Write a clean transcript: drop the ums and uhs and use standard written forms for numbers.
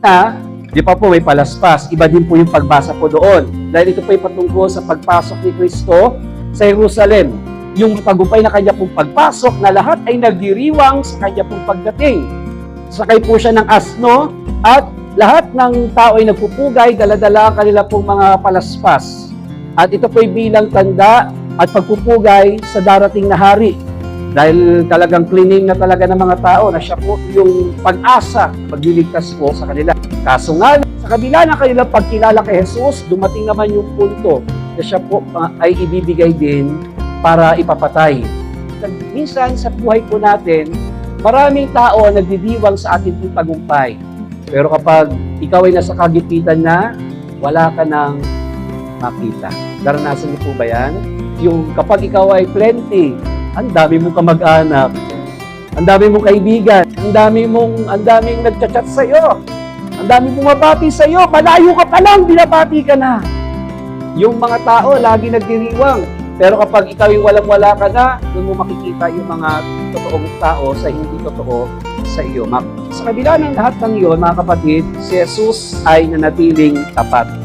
na, di pa po may palaspas, iba din po yung pagbasa po doon. Dahil ito po ay patungkol sa pagpasok ni Kristo sa Jerusalem. Yung tagumpay na kanya pong pagpasok na lahat ay nagdiriwang sa kanya pong pagdating. Sakay po siya ng asno at lahat ng tao ay nagpupugay, daladala ang kanila pong mga palaspas. At ito po ay bilang tanda at pagpupugay sa darating na hari. Dahil talagang clinging na talaga ng mga tao na siya po yung pag-asa, magliligtas po sa kanila. Kaso nga, sa kabila ng kanilang pagkilala kay Jesus, dumating naman yung punto na siya po ay ibibigay din para ipapatay. Minsan sa buhay po natin, maraming tao ang nagdidiwang sa ating pong tagumpay. Pero kapag ikaw ay nasa kagipitan na, wala ka nang makita. Naranasan niyo po ba yan? Yung kapag ikaw ay plenty, ang dami mong kamag-anak, ang dami mong kaibigan, ang daming nagchat-chat sa'yo, ang dami mong mabati sa'yo, malayo ka pa lang, binabati ka na. Yung mga tao, lagi nagdiriwang. Pero kapag ikaw yung walang-wala ka na, doon mo makikita yung mga totoong tao sa hindi totoo sa iyo. Sa kabila ng lahat ng iyon, mga kapatid, si Jesus ay nanatiling tapat.